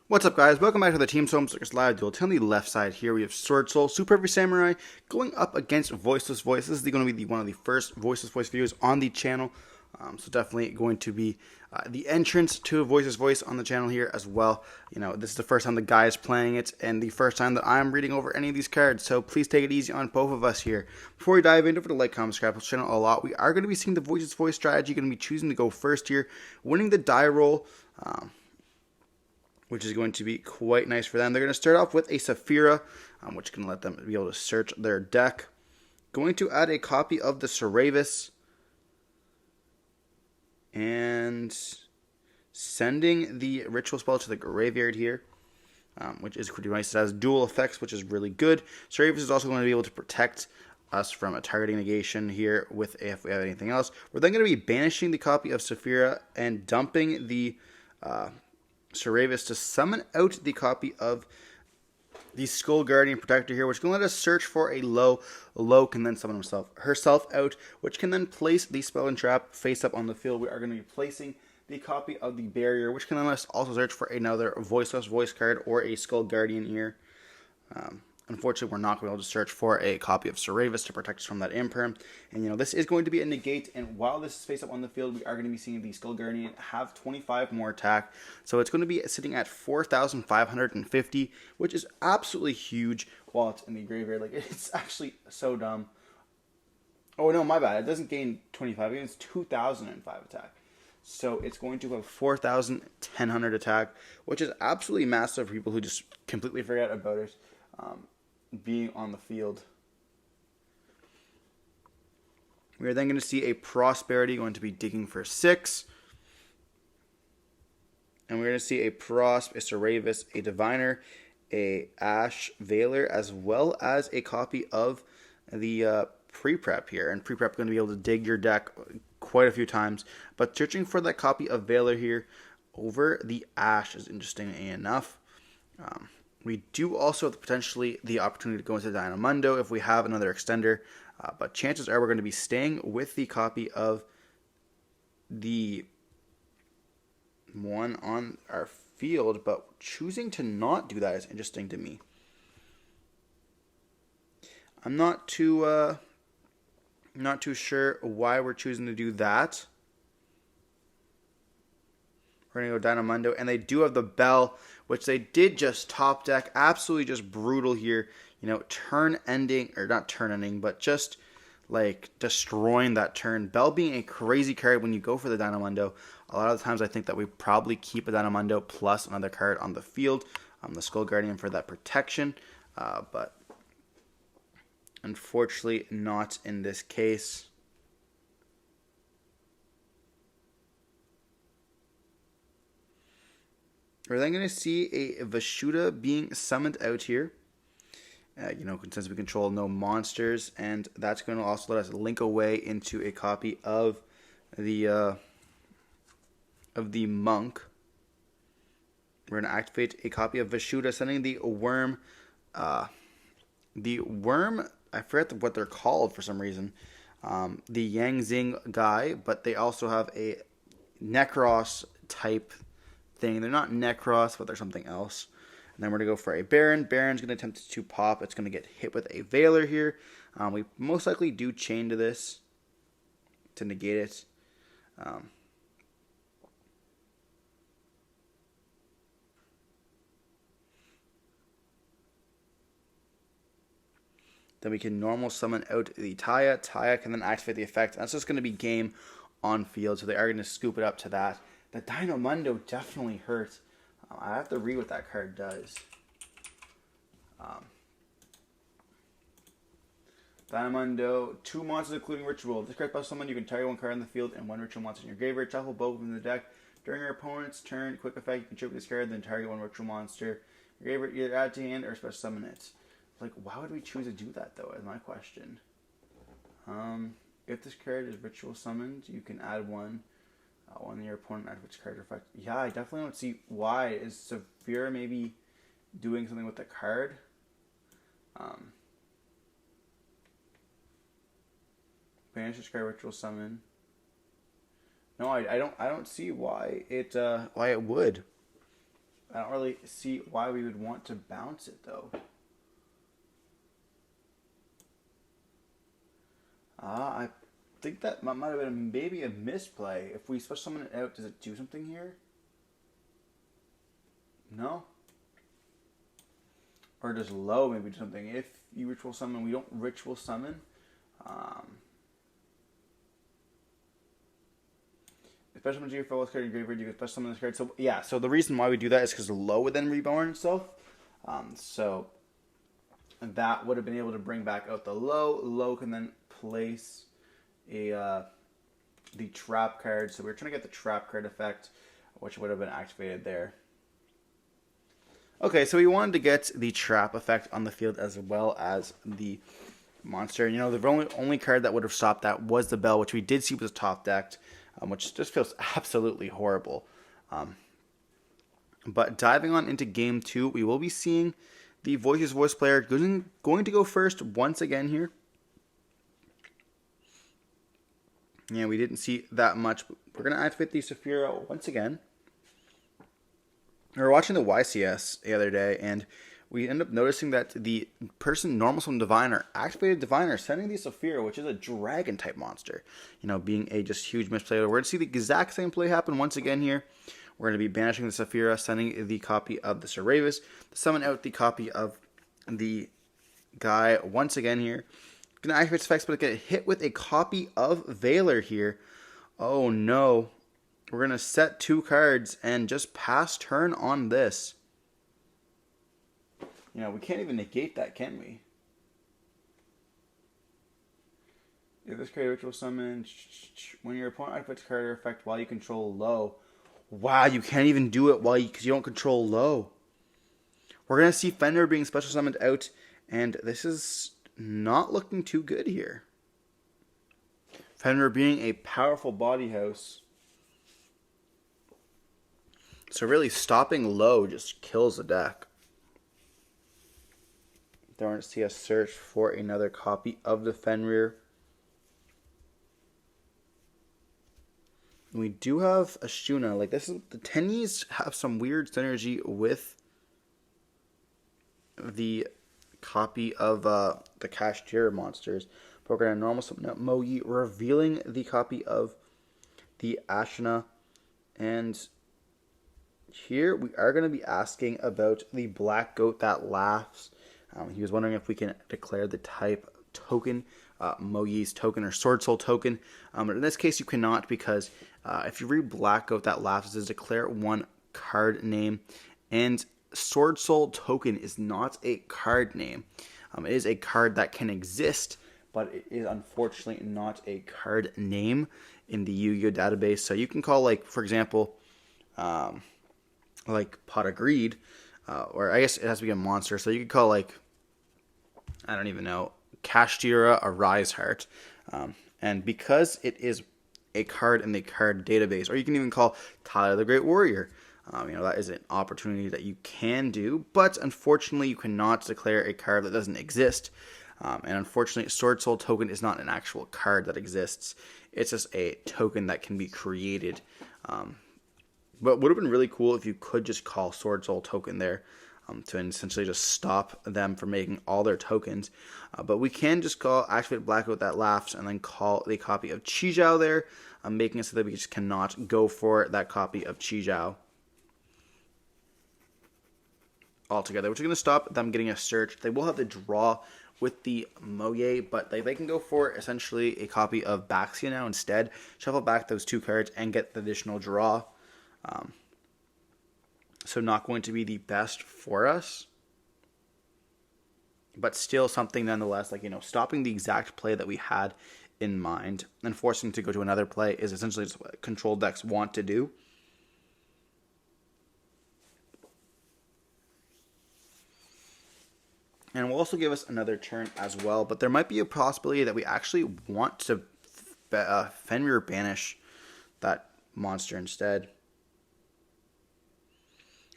What's up, guys? Welcome back to the Team Solemn Circus Live Duel. On the left side here, we have Swordsoul, Super Heavy Samurai, going up against Voiceless Voice. This is going to be one of the first Voiceless Voice videos on the channel. So definitely going to be the entrance to Voiceless Voice on the channel here as well. You know, this is the first time the guy is playing it, and the first time that I'm reading over any of these cards. So please take it easy on both of us here. Before we dive in, don't forget to like, comment, subscribe to the channel a lot. We are going to be seeing the Voiceless Voice strategy. Going to be choosing to go first here, winning the die roll. Which is going to be quite nice for them. They're going to start off with a Saphira, which can let them be able to search their deck. Going to add a copy of the Circus, and sending the Ritual spell to the graveyard here, which is pretty nice. It has dual effects, which is really good. Circus is also going to be able to protect us from a targeting negation here with if we have anything else. We're then going to be banishing the copy of Saphira and dumping the Circus to summon out the copy of the Skull Guardian Protector here, which can let us search for a low. Low can then summon herself out, which can then place the spell and trap face up on the field. We are going to be placing the copy of the Barrier, which can let us also search for another Voiceless Voice card or a Skull Guardian here. Unfortunately, we're not going to be able to search for a copy of Circus to protect us from that Imperm. And, you know, this is going to be a negate. And while this is face up on the field, we are going to be seeing the Skull Guardian have 25 more attack. So it's going to be sitting at 4,550, which is absolutely huge while it's in the graveyard. Like, it's actually so dumb. Oh, no, my bad. It doesn't gain 25. It gains 2,005 attack. So it's going to have 4,100 attack, which is absolutely massive for people who just completely forget about it. Being on the field. We are then going to see a Prosperity going to be digging for 6. And we're going to see a Prosp, a Circus, a Diviner, a Ash Veiler, as well as a copy of the Pre-Prep here. And Pre-Prep is going to be able to dig your deck quite a few times. But searching for that copy of Veiler here over the Ash is interesting enough. We do also have potentially the opportunity to go into Dynamundo if we have another extender, but chances are we're going to be staying with the copy of the one on our field, but choosing to not do that is interesting to me. I'm not too sure why we're choosing to do that. We're going to go Dynamundo, and they do have the Bell, which they did just top deck. Absolutely just brutal here. You know, turn ending, or not turn ending, but just like destroying that turn. Bell being a crazy card when you go for the Dynamundo. A lot of the times I think that we probably keep a Dynamundo plus another card on the field. The Skull Guardian for that protection, but unfortunately not in this case. We're then going to see a Vashuda being summoned out here. You know, since we control no monsters, and that's going to also let us link away into a copy of the monk. We're going to activate a copy of Vashuda, sending the worm. The worm, I forget what they're called for some reason. The Yang Zing guy, but they also have a Necros type thing. They're not Necros, but they're something else. And then we're going to go for a Baron. Baron's going to attempt to pop. It's going to get hit with a Veiler here. We most likely do chain to this to negate it. Then we can normal summon out the Taya. Taya can then activate the effect. That's just going to be game on field, so they are going to scoop it up to that. The Dynamundo definitely hurts. I have to read what that card does. Dynamundo, 2 monsters including Ritual. This card plus summon, you can target 1 card on the field and 1 Ritual monster in your graveyard. Shuffle both in the deck. During your opponent's turn, quick effect, you can tribute this card, then target 1 Ritual monster. Your graveyard, either add to hand or special summon it. Like, why would we choose to do that, though, is my question. If this card is Ritual summoned, you can add 1. One your opponent add which card effect. Yeah, I definitely don't see why. Is Saphira maybe doing something with the card? Banish this card, Ritual summon. No, I don't see why it would. I don't really see why we would want to bounce it, though. I think that might have been maybe a misplay. If we special summon it out, does it do something here? No? Or does low maybe do something? If you ritual summon, we don't ritual summon. Special summon your focus card in your graveyard, you can special summon this card. So yeah, so the reason why we do that is because low would then reborn itself. So that would have been able to bring back out the low. Low can then place the trap card. So we're trying to get the trap card effect, which would have been activated there. Okay, so we wanted to get the trap effect on the field as well as the monster. You know, the only card that would have stopped that was the bell, which we did see was top decked, which just feels absolutely horrible. But diving on into game 2, we will be seeing the Voiceless voice player going to go first once again here. Yeah, we didn't see that much. We're going to activate the Saphira once again. We were watching the YCS the other day, and we end up noticing that the person Normal Summon Diviner activated Diviner, sending the Saphira, which is a dragon-type monster. You know, being a just huge misplay. We're going to see the exact same play happen once again here. We're going to be banishing the Saphira, sending the copy of the Cerberus, summon out the copy of the guy once again here. Going to activate its effects, but get hit with a copy of Valor here. Oh no. We're going to set 2 cards and just pass turn on this. You know, we can't even negate that, can we? If this card ritual summon, when your opponent activates card or effect while you control low. Wow, you can't even do it because you don't control low. We're going to see Fenrir being special summoned out, and this is not looking too good here. Fenrir being a powerful body house. So really, stopping low just kills the deck. Then we're going to see us search for another copy of the Fenrir. We do have a Shuna. Like this is the Tennies have some weird synergy with the copy of the Cashier monsters. But we're going to normal summon out Mogi, revealing the copy of the Ashina. And here we are going to be asking about the Black Goat that laughs. He was wondering if we can declare the type token, Mogi's token or Swordsoul token. But in this case, you cannot because if you read Black Goat that laughs, it says declare 1 card name. And Swordsoul token is not a card name. It is a card that can exist, but it is unfortunately not a card name in the Yu-Gi-Oh database. So you can call, like, for example, like Pot of Greed, or I guess it has to be a monster. So you could call, like, I don't even know, Kashtira a Rise Heart. And because it is a card in the card database, or you can even call Tyler the Great Warrior. You know, that is an opportunity that you can do, but unfortunately you cannot declare a card that doesn't exist. And unfortunately, Swordsoul token is not an actual card that exists. It's just a token that can be created. But would have been really cool if you could just call Swordsoul token there to essentially just stop them from making all their tokens. But we can just activate Blackout that laughs and then call the copy of Chi-Jiao there, making it so that we just cannot go for that copy of Chi-Jiao altogether, which is going to stop them getting a search. They will have to draw with the Moye, but they can go for essentially a copy of Baxia now instead, shuffle back those 2 cards and get the additional draw. So not going to be the best for us, but still something nonetheless, like, you know, stopping the exact play that we had in mind and forcing to go to another play is essentially just what control decks want to do. And will also give us another turn as well, but there might be a possibility that we actually want to Fenrir banish that monster instead.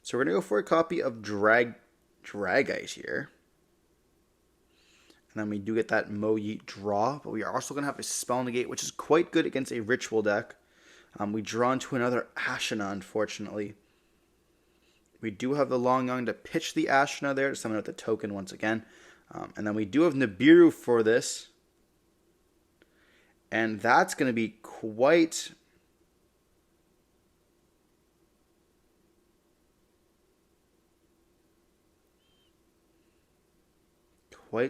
So we're going to go for a copy of Dragite here. And then we do get that Moyi draw, but we are also going to have a Spell Negate, which is quite good against a Ritual deck. We draw into another Ashina, unfortunately. We do have the Long Young to pitch the Ashna there to summon out the token once again. And then we do have Nibiru for this. And that's going to be quite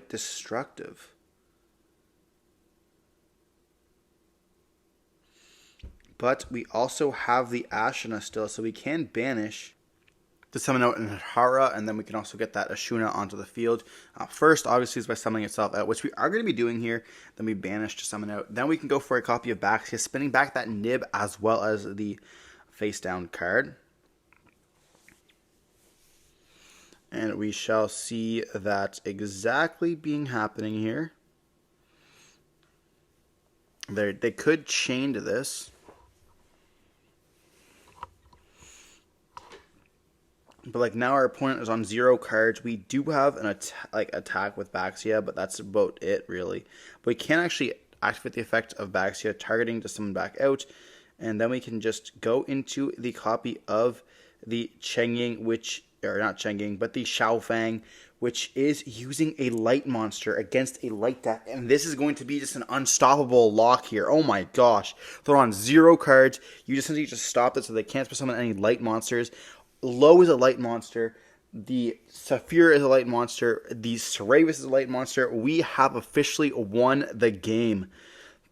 destructive. But we also have the Ashna still, so we can banish to summon out an Hara, and then we can also get that Ashuna onto the field. First, obviously, is by summoning itself out, which we are going to be doing here. Then we banish to summon out. Then we can go for a copy of Baxia, spinning back that Nib as well as the face-down card. And we shall see that exactly being happening here. They could chain to this. But like now our opponent is on 0 cards. We do have an attack with Baxia, but that's about it really. But we can actually activate the effect of Baxia targeting to summon back out. And then we can just go into the copy of the Chengying, not Chengying, but the Xiaofang, which is using a light monster against a light deck. And this is going to be just an unstoppable lock here. Oh my gosh. They're on 0 cards. You just need to stop it so they can't summon any light monsters. Low is a light monster. The Saphira is a light monster. The Ceravis is a light monster. We have officially won the game.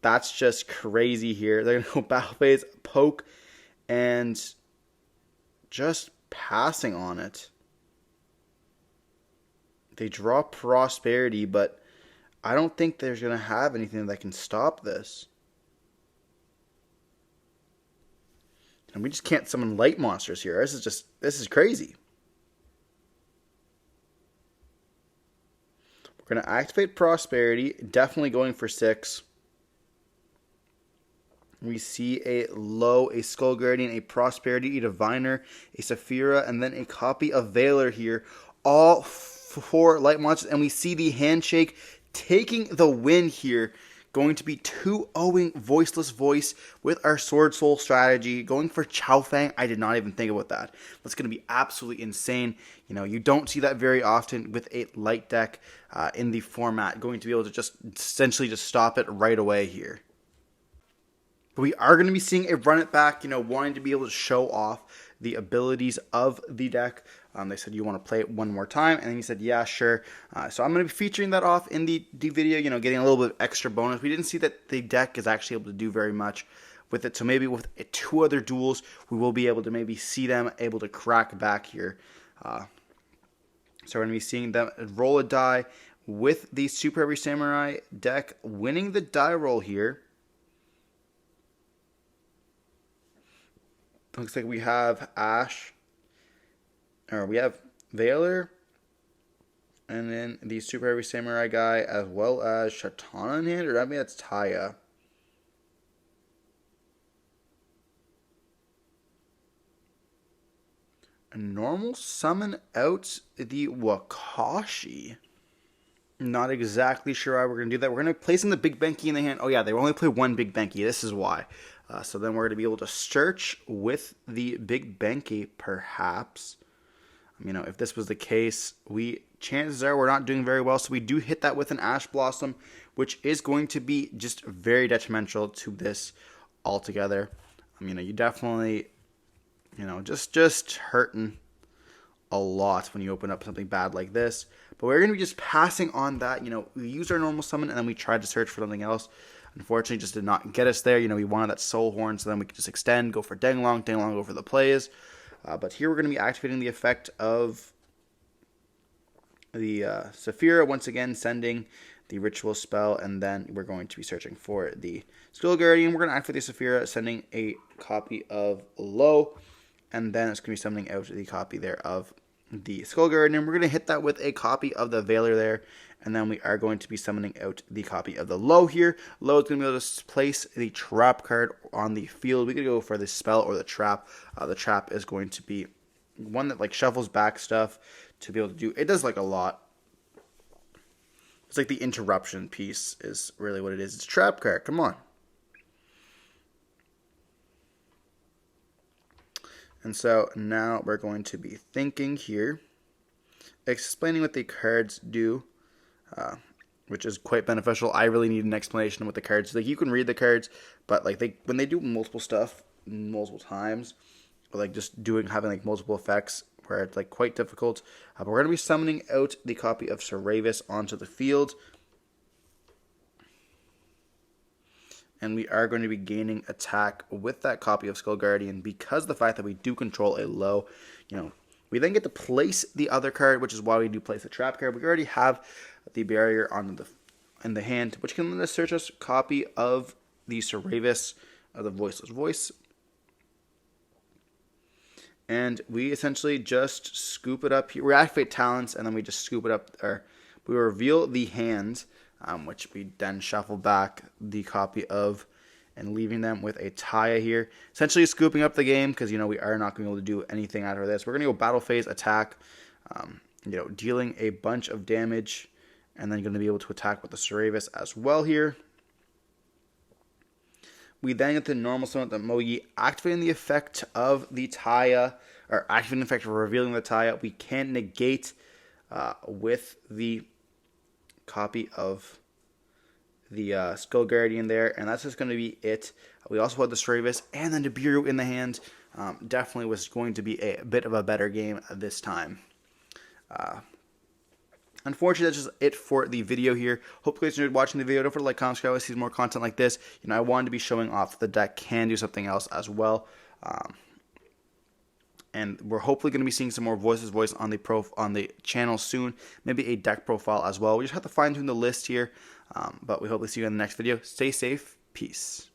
That's just crazy here. They're going to go battle phase, poke, and just passing on it. They draw Prosperity, but I don't think there's going to have anything that can stop this. And we just can't summon light monsters here. This is crazy. We're going to activate Prosperity, definitely going for 6. We see a Low, a Skull Guardian, a Prosperity, a Diviner, a Saphira, and then a copy of Valor here. All 4 light monsters, and we see the Handshake taking the win here. Going to be 2-0ing Voiceless Voice with our Swordsoul strategy. Going for Xiaofang. I did not even think about that. That's going to be absolutely insane. You know, you don't see that very often with a light deck in the format. Going to be able to just essentially just stop it right away here. But we are going to be seeing a run it back, you know, wanting to be able to show off the abilities of the deck. They said, you want to play it one more time? And then he said, yeah, sure. So I'm going to be featuring that off in the video, you know, getting a little bit of extra bonus. We didn't see that the deck is actually able to do very much with it. So maybe with 2 other duels, we will be able to maybe see them able to crack back here. So we're going to be seeing them roll a die with the Super Heavy Samurai deck, winning the die roll here. Looks like we have we have Valor, and then the Super Heavy Samurai guy, as well as Shatana in hand, or I mean that's Taya. A normal summon out the Wakashi. Not exactly sure how we're going to do that. We're going to place in the Big Benki in the hand. Oh yeah, they only play 1 Big Benki. This is why. So then we're going to be able to search with the Big Benki, perhaps. You know, if this was the case, chances are we're not doing very well. So we do hit that with an Ash Blossom, which is going to be just very detrimental to this altogether. You know, you definitely, you know, just hurting a lot when you open up something bad like this. But we're going to be just passing on that. You know, we use our normal summon, and then we tried to search for something else. Unfortunately, just did not get us there. You know, we wanted that Soul Horn, so then we could just extend, go for Denglong, go for the plays. But here we're going to be activating the effect of the Saphira, once again sending the Ritual spell, and then we're going to be searching for the Skull Guardian. We're going to activate the Saphira, sending a copy of Low, and then it's going to be summoning out the copy there of the Skull Guardian. We're going to hit that with a copy of the Valor there. And then we are going to be summoning out the copy of the Low here. Low is going to be able to place the Trap card on the field. We could go for the spell or the Trap. The Trap is going to be one that like shuffles back stuff to be able to do. It does like a lot. It's like the interruption piece is really what it is. It's a Trap card. Come on. And so now we're going to be thinking here, explaining what the cards do, which is quite beneficial. I really need an explanation of what the cards do. Like, you can read the cards, but like when they do multiple stuff multiple times, or like just having like multiple effects, where it's like quite difficult. But we're going to be summoning out the copy of Circus onto the field. And we are going to be gaining attack with that copy of Skull Guardian because of the fact that we do control a low. We then get to place the other card, which is why we do place the trap card. We already have the barrier in the hand, which can let us search us copy of the Circus of the Voiceless Voice. And we essentially just scoop it up here. We activate talents, and then we just scoop it up. Or we reveal the hand, which we then shuffle back the copy of, and leaving them with a Taya here. Essentially scooping up the game, because we are not going to be able to do anything after this. We're going to go battle phase, attack, dealing a bunch of damage, and then going to be able to attack with the Circus as well here. We then get the normal summon the Mogi, activating the effect of the Taya, or activating the effect of revealing the Taya. We can negate with the copy of the Skull Guardian there, and that's just going to be it. We also had the Circus and then the Nibiru in the hand. Definitely was going to be a bit of a better game this time. Unfortunately, that's just it for the video here. Hope you guys enjoyed watching the video. Don't forget to like, comment, subscribe, see more content like this. I wanted to be showing off the deck can do something else as well. And we're hopefully going to be seeing some more Voiceless Voice on the channel soon. Maybe a deck profile as well. We just have to fine tune the list here. But we hope to see you in the next video. Stay safe. Peace.